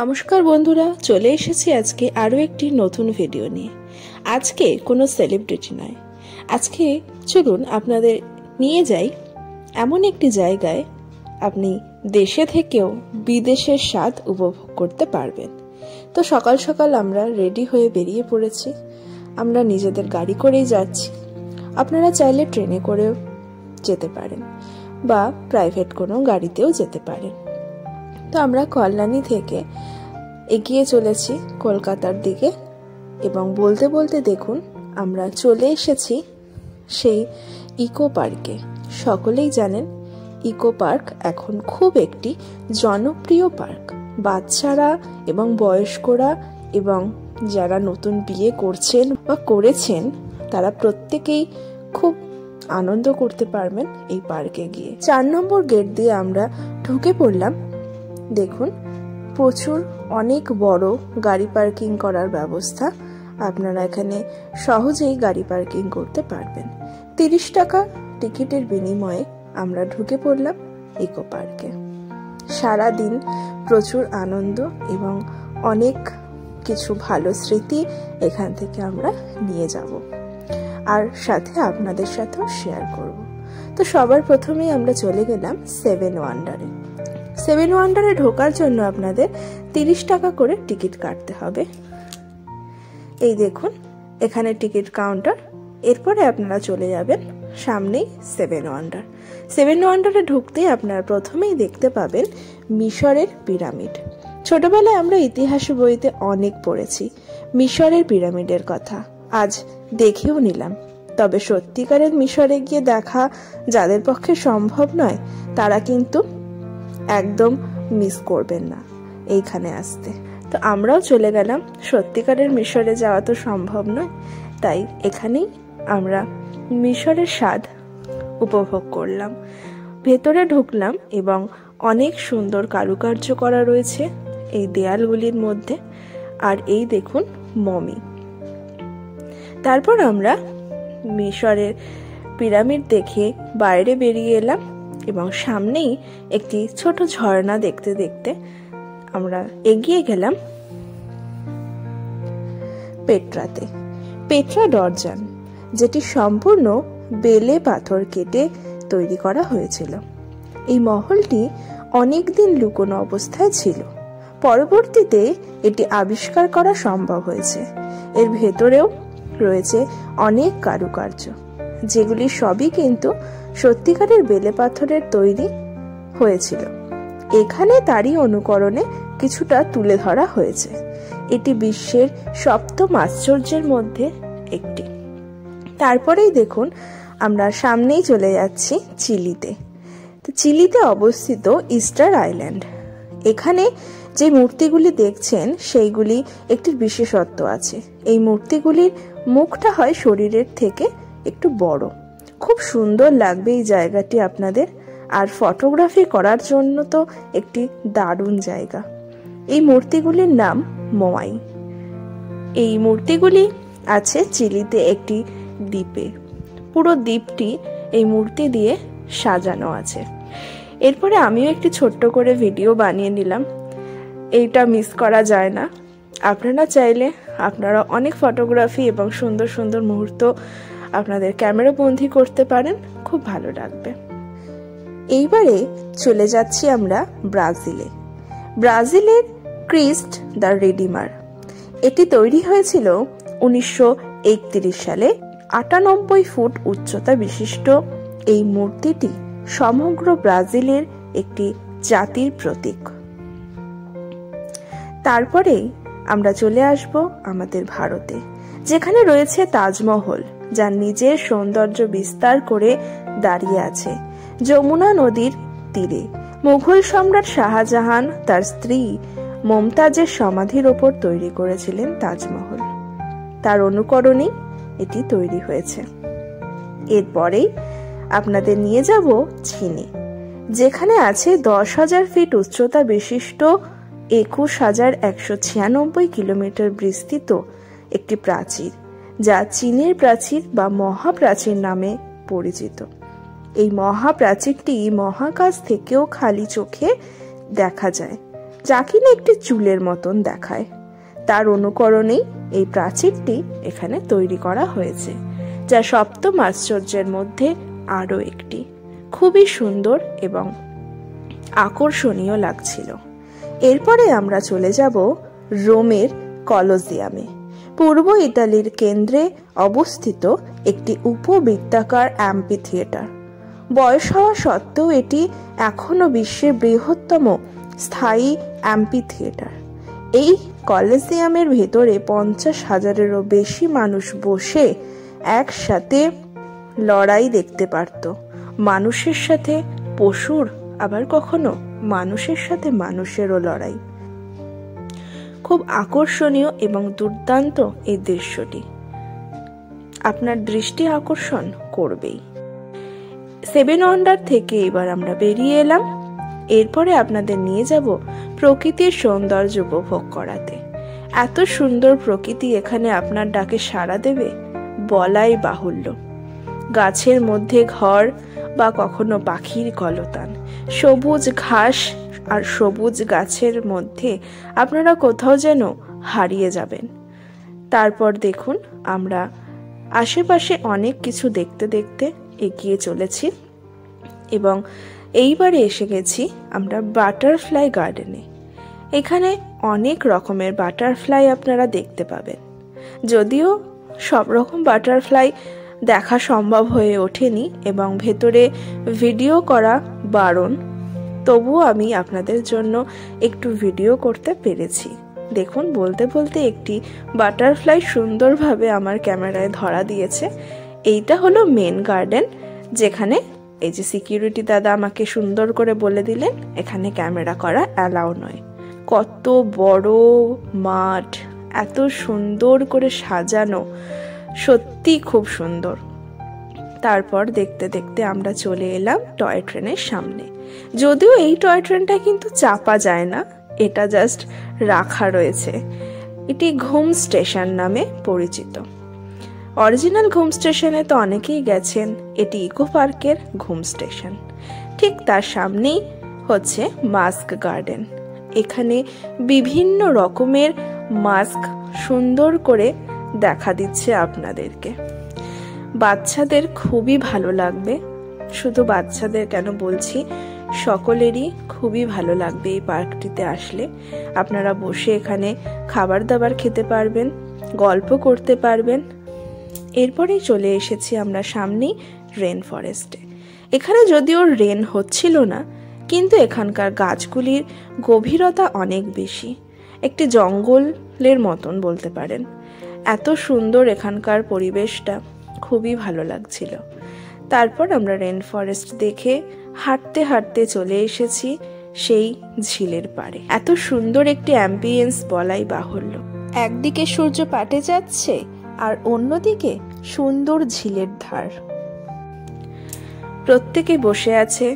নমস্কার বন্ধুরা, চলে এসেছি আজকে আরও একটি নতুন ভিডিও নিয়ে। আজকে কোনো সেলিব্রিটি নয়, আজকে চলুন আপনাদের নিয়ে যাই এমন একটি জায়গায় আপনি দেশে থেকেও বিদেশের স্বাদ উপভোগ করতে পারবেন। তো সকাল সকাল আমরা রেডি হয়ে বেরিয়ে পড়েছি। আমরা নিজেদের গাড়ি করেই যাচ্ছি। আপনারা চাইলে ট্রেনে করেও যেতে পারেন বা প্রাইভেট কোনো গাড়িতেও যেতে পারেন। তো আমরা কল্যাণী থেকে এগিয়ে চলেছি কলকাতার দিকে এবং বলতে বলতে দেখুন আমরা চলে এসেছি সেই ইকো পার্কে। সকলেই জানেন ইকো পার্ক এখন খুব একটি জনপ্রিয় পার্ক। বাচ্চারা এবং বয়স্করা এবং যারা নতুন বিয়ে করছেন বা করেছেন তারা প্রত্যেকেই খুব আনন্দ করতে পারবেন এই পার্কে গিয়ে। 4 নম্বর গেট দিয়ে আমরা ঢুকে পড়লাম। দেখুন প্রচুর অনেক বড় গাড়ি পার্কিং করার ব্যবস্থা। আপনারা এখানে সহজেই গাড়ি পার্কিং করতে পারবেন। 30 টাকা টিকিটের বিনিময়ে আমরা ঢুকে পড়লাম ইকো পার্কে। সারাদিন প্রচুর আনন্দ এবং অনেক কিছু ভালো স্মৃতি এখান থেকে আমরা নিয়ে যাব আর সাথে আপনাদের সাথেও শেয়ার করব। তো সবার প্রথমেই আমরা চলে গেলাম 7 ওয়ান্ডারে। 7 ওয়ান্ডারে ঢোকার জন্য আপনাদের 30 টাকা করে টিকিট কাটতে হবে। এই দেখুন এখানে টিকিট কাউন্টার। এরপরে আপনারা চলে যাবেন সামনেই 7 ওয়ান্ডার। 7 ওয়ান্ডারে ঢুকতেই আপনারা প্রথমেই দেখতে পাবেন মিশরের পিরামিড। ছোটবেলায় আমরা ইতিহাস বইতে অনেক পড়েছি মিশরের পিরামিডের কথা, আজ দেখেও নিলাম। তবে সত্যিকারের মিশরে গিয়ে দেখা যাদের পক্ষে সম্ভব নয় তারা কিন্তু একদম মিস করবেন না এইখানে আসতে। তো আমরাও চলে গেলাম। সত্যিকারের মিশরে যাওয়া তো সম্ভব নয়, তাই এখানেই আমরা মিশরের স্বাদ উপভোগ করলাম। ভেতরে ঢুকলাম এবং অনেক সুন্দর কারুকার্য করা রয়েছে এই দেয়ালগুলির মধ্যে। আর এই দেখুন মমি। তারপর আমরা মিশরের পিরামিড দেখে বাইরে বেরিয়ে এলাম এবং সামনেই একটি ছোট ঝর্ণা দেখতে দেখতে আমরা এগিয়ে গেলাম পেট্রাতে। পেট্রা ডরজান, যেটি সম্পূর্ণ বেলে পাথর কেটে তৈরি করা হয়েছিল। এই মহলটি অনেকদিন লুকোনো অবস্থায় ছিল। পরবর্তীতে এটি আবিষ্কার করা সম্ভব হয়েছে। এর ভেতরেও রয়েছে অনেক কারুকার্য, যেগুলি সবই কিন্তু সত্যিকারের বেলে পাথরের তৈরি হয়েছিল। এখানে তারই অনুকরণে কিছুটা তুলে ধরা হয়েছে। এটি বিশ্বের 7ম আশ্চর্যের মধ্যে একটি। তারপরেই দেখুন আমরা সামনেই চলে যাচ্ছি চিলিতে। তো চিলিতে অবস্থিত ইস্টার আইল্যান্ড। এখানে যে মূর্তিগুলি দেখছেন সেইগুলি একটি বিশেষত্ব আছে। এই মূর্তিগুলির মুখটা হয় শরীরের থেকে একটু বড়। খুব সুন্দর লাগবে এই জায়গাটি আপনাদের। আর ফটোগ্রাফি করার জন্য তো একটি দারুণ জায়গা। এই মূর্তিগুলির নাম মোয়াই। এই মূর্তিগুলি আছে চিলিতে একটি দ্বীপে। পুরো দ্বীপটি এই মূর্তি দিয়ে সাজানো আছে। এরপরে আমিও একটি ছোট্ট করে ভিডিও বানিয়ে নিলাম। এইটা মিস করা যায় না। আপনারা চাইলে আপনারা অনেক ফটোগ্রাফি এবং সুন্দর সুন্দর মুহূর্ত আপনাদের ক্যামেরা বন্দি করতে পারেন, খুব ভালো লাগবে। এইবারে চলে যাচ্ছি আমরা ব্রাজিলে। ব্রাজিলের ক্রিস্ট দ্য রিডিমার। এটি তৈরি হয়েছিল 1931 সালে। 98 ফুট উচ্চতা বিশিষ্ট এই মূর্তিটি সমগ্র ব্রাজিলের একটি জাতির প্রতীক। তারপরেই আমরা চলে আসব আমাদের ভারতে, যেখানে রয়েছে তাজমহল, যার নিজের সৌন্দর্য বিস্তার করে দাঁড়িয়ে আছে যমুনা নদীর তীরে। মুঘল সম্রাট শাহজাহান তার স্ত্রী মমতাজের সমাধির ওপর তৈরি করেছিলেন তাজমহল। তার অনুকরণেই এটি তৈরি হয়েছে। এরপরেই আপনাদের নিয়ে যাব চীনে, যেখানে আছে 10,000 ফিট উচ্চতা বিশিষ্ট 21,196 কিলোমিটার বিস্তৃত একটি প্রাচীর, যা চীনের প্রাচীর বা মহাপ্রাচীর নামে পরিচিত। এই মহাপ্রাচীরটি মহাকাশ থেকেও খালি চোখে দেখা যায়, যা কিনা একটি চুলের মতন দেখায়। তার অনুকরণেই এই প্রাচীরটি এখানে তৈরি করা হয়েছে, যা সপ্তম আশ্চর্যের মধ্যে আরও একটি। খুবই সুন্দর এবং আকর্ষণীয় লাগছিল। এরপরে আমরা চলে যাব রোমের কলোসিয়ামে। পূর্ব ইতালির কেন্দ্রে অবস্থিত একটি উপবৃত্তাকার অ্যাম্পি থিয়েটার। বয়স হওয়া সত্ত্বেও এটি এখনও বিশ্বের বৃহত্তম স্থায়ী অ্যাম্পি থিয়েটার। এই কলোসিয়ামের ভেতরে 50,000-এরও বেশি মানুষ বসে একসাথে লড়াই দেখতে পারত। মানুষের সাথে পশুর, আবার কখনো মানুষের সাথে মানুষেরও লড়াই। খুব আকর্ষণীয় এবং দুর্দান্ত এই দৃশ্যটি আপনার দৃষ্টি আকর্ষণ করবেই। 7 ওয়ান্ডার থেকে এবার আমরা বেরিয়ে এলাম। এরপরে আপনাদের নিয়ে যাব প্রকৃতির সৌন্দর্য উপভোগ করাতে। এত সুন্দর প্রকৃতি এখানে আপনার ডাকে সাড়া দেবে বলাই বাহুল্য। গাছের মধ্যে ঘর বা কখনো পাখির কলতান, সবুজ ঘাস আর সবুজ গাছের মধ্যে আপনারা কোথাও যেন হারিয়ে যাবেন। তারপর দেখুন আমরা আশেপাশে অনেক কিছু দেখতে দেখতে এগিয়ে চলেছি এবং এইবারে এসে গেছি আমরা বাটারফ্লাই গার্ডেনে। এখানে অনেক রকমের বাটারফ্লাই আপনারা দেখতে পাবেন। যদিও সব রকম বাটারফ্লাই দেখা সম্ভব হয়ে ওঠেনি এবং ভেতরে ভিডিও করা বারণ, তবুও আমি আপনাদের জন্য একটু ভিডিও করতে পেরেছি। দেখুন, বলতে বলতে একটি বাটারফ্লাই সুন্দরভাবে আমার ক্যামেরায় ধরা দিয়েছে। এইটা হলো মেন গার্ডেন, যেখানে এই যে সিকিউরিটি দাদা আমাকে সুন্দর করে বলে দিলেন এখানে ক্যামেরা করা অ্যালাউ নয়। কত বড় মাঠ, এত সুন্দর করে সাজানো, সত্যি খুব সুন্দর। তারপর দেখতে দেখতে আমরা চলে এলাম টয় ট্রেনের সামনে। যদিও এই টয় ট্রেনটা কিন্তু চাপা যায় না, এটা জাস্ট রাখা রয়েছে। এটি ঘুম স্টেশন নামে পরিচিত। অরিজিনাল ঘুম স্টেশনে তো অনেকেই গেছেন, এটি ইকো পার্কের ঘুম স্টেশন। ঠিক তার সামনেই হচ্ছে মাস্ক গার্ডেন। এখানে বিভিন্ন রকমের মাস্ক সুন্দর করে দেখা দিচ্ছে আপনাদেরকে। বাচ্চাদের খুবই ভালো লাগবে। শুধু বাচ্চাদের কেন বলছি, সকলেরই খুবই ভালো লাগবে এই পার্কটিতে আসলে। আপনারা বসে এখানে খাবার দাবার খেতে পারবেন, গল্প করতে পারবেন। এরপরেই চলে এসেছি আমরা সামনেই রেন ফরেস্টে। এখানে যদিও রেন হচ্ছিল না, কিন্তু এখানকার গাছগুলির গভীরতা অনেক বেশি, একটি জঙ্গলের মতন বলতে পারেন। এত সুন্দর এখানকার পরিবেশটা, খুবই ভালো লাগছিল। তারপর আমরা রেন ফরেস্ট দেখে হাঁটতে হাঁটতে চলে এসেছি সেই ঝিলের পাড়ে। এত সুন্দর একটি অ্যাম্বিয়েন্স বলাই বাহুল্য। একদিকে সূর্য পাটে যাচ্ছে আর অন্যদিকে সুন্দর ঝিলের ধার। প্রত্যেকে বসে আছে,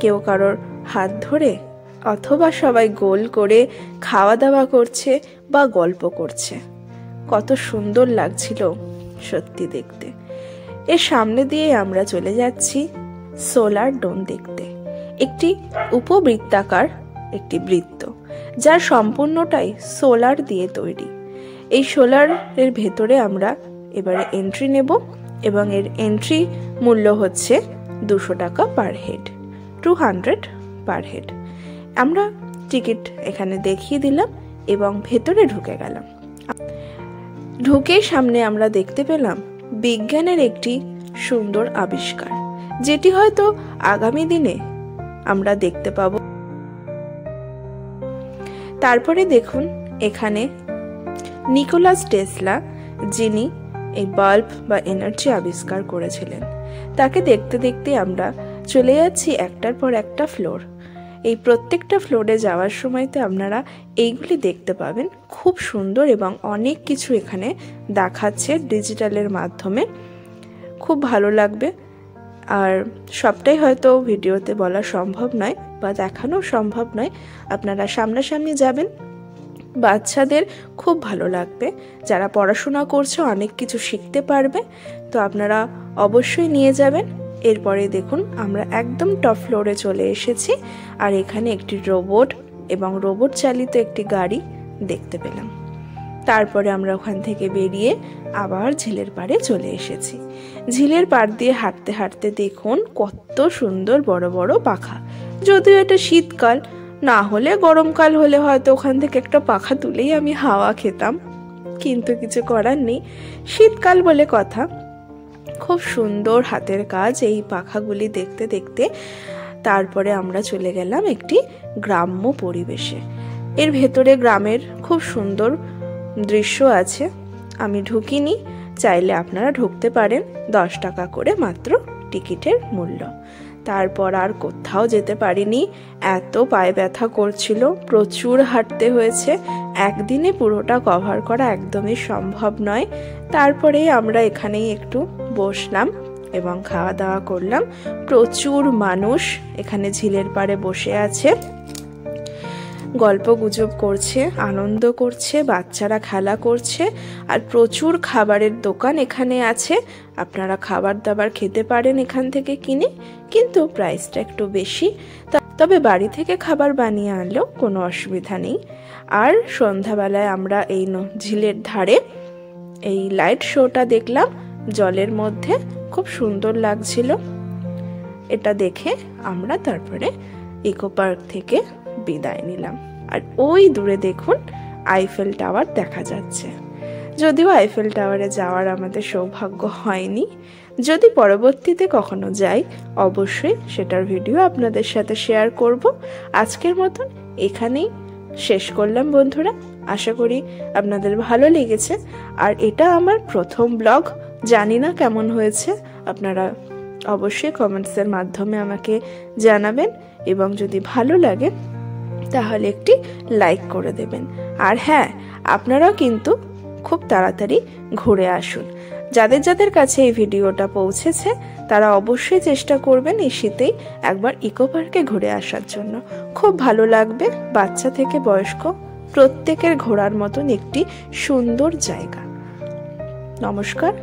কেউ কারোর হাত ধরে, অথবা সবাই গোল করে খাওয়া দাওয়া করছে বা গল্প করছে। কত সুন্দর লাগছিল সত্যি দেখতে। এর সামনে দিয়ে আমরা চলে যাচ্ছি সোলার ডোম দেখতে। একটি উপবৃত্তাকার একটি বৃত্ত, যার সম্পূর্ণটাই সোলার দিয়ে তৈরি। এই সোলারের ভেতরে আমরা এবারে এন্ট্রি নেব এবং এর এন্ট্রি মূল্য হচ্ছে 200 টাকা পার হেড, 200 পার হেড। আমরা টিকিট এখানে দেখিয়ে দিলাম এবং ভেতরে ঢুকে গেলাম। ঢুকে সামনে আমরা দেখতে পেলাম বিজ্ঞানের একটি সুন্দর আবিষ্কার, যেটি হয়তো আগামী দিনে আমরা দেখতে পাব। তারপরে দেখুন এখানে নিকোলাস টেসলা, যিনি এই বাল্ব বা এনার্জি আবিষ্কার করেছিলেন, তাকে দেখতে দেখতে আমরা চলে যাচ্ছি একটার পর একটা ফ্লোর। এই প্রত্যেকটা ফ্লোরে যাওয়ার সময়তে আপনারা এইগুলি দেখতে পাবেন। খুব সুন্দর এবং অনেক কিছু এখানে দেখাচ্ছে ডিজিটালের মাধ্যমে, খুব ভালো লাগবে। আর সবটাই হয়তো ভিডিওতে বলা সম্ভব নয় বা দেখানো সম্ভব নয়। আপনারা সামনাসামনি যাবেন, বাচ্চাদের খুব ভালো লাগবে। যারা পড়াশোনা করছে অনেক কিছু শিখতে পারবে, তো আপনারা অবশ্যই নিয়ে যাবেন। এরপরে দেখুন আমরা একদম টপ ফ্লোরে চলে এসেছি আর এখানে একটি রোবট এবং রোবট চালিত একটি গাড়ি দেখতে পেলাম। তারপরে আমরা ওখান থেকে বেরিয়ে আবার ঝিলের পাড়ে চলে এসেছি। ঝিলের পাড় দিয়ে হাঁটতে হাঁটতে দেখুন কত সুন্দর বড় বড় পাখা। যদিও এটা শীতকাল, না হলে গরমকাল হলে হয়তো ওখান থেকে একটা পাখা তুলেই আমি হাওয়া খেতাম, কিন্তু কিছু করার নেই, শীতকাল বলে কথা। খুব সুন্দর হাতের কাজ এই পাখাগুলি দেখতে দেখতে তারপরে আমরা চলে গেলাম একটি গ্রাম্য পরিবেশে। এর ভেতরে গ্রামের খুব সুন্দর দৃশ্য আছে। আমি ঢুকিনি, চাইলে আপনারা ঢুকতে পারেন, 10 টাকা করে মাত্র টিকিটের মূল্য। তারপর আর কোথাও যেতে পারিনি, এত পায়ে ব্যথা করছিল, প্রচুর হাঁটতে হয়েছে, একদিনে পুরোটা কভার করা একদমই সম্ভব নয়। তারপরে আমরা এখানেই একটু বসলাম এবং খাওয়া দাওয়া করলাম। প্রচুর মানুষ এখানে ঝিলের পাড়ে বসে আছে, গল্প গুজব করছে, আনন্দ করছে, বাচ্চারা খেলা করছে, আর প্রচুর খাবারের দোকান এখানে আছে। আপনারা খাবার দাবার খেতে পারেন এখান থেকে কিনে, কিন্তু প্রাইসটা একটু বেশি। তবে বাড়ি থেকে খাবার বানিয়ে আনলেও কোনো অসুবিধা নেই। আর সন্ধ্যাবেলায় আমরা এই ঝিলের ধারে এই লাইট শোটা দেখলাম জলের মধ্যে, খুব সুন্দর লাগছিল। এটা দেখে আমরা তারপরে ইকো পার্ক থেকে বিদায় নিলাম। আর ওই দূরে দেখুন আইফেল টাওয়ার দেখা যাচ্ছে। যদিও আইফেল টাওয়ারে যাওয়ার আমাদের সৌভাগ্য হয়নি, যদি পরবর্তীতে কখনো যাই অবশ্যই সেটার ভিডিও আপনাদের সাথে শেয়ার করব। আজকের মতন এখানেই শেষ করলাম বন্ধুরা, আশা করি আপনাদের ভালো লেগেছে। আর এটা আমার প্রথম ব্লগ, জানি না কেমন হয়েছে, আপনারা অবশ্যই কমেন্টসের মাধ্যমে আমাকে জানাবেন, এবং যদি ভালো লাগে তাহলে একটি লাইক করে দেবেন। আর হ্যাঁ, আপনারাও কিন্তু খুব তাড়াতাড়ি ঘুরে আসুন। যাদের যাদের কাছে এই ভিডিওটা পৌঁছেছে তারা অবশ্যই চেষ্টা করবেন এই শীতেই একবার ইকো পার্কে ঘুরে আসার জন্য। খুব ভালো লাগবে, বাচ্চা থেকে বয়স্ক প্রত্যেকের ঘোরার মতন একটি সুন্দর জায়গা। নমস্কার।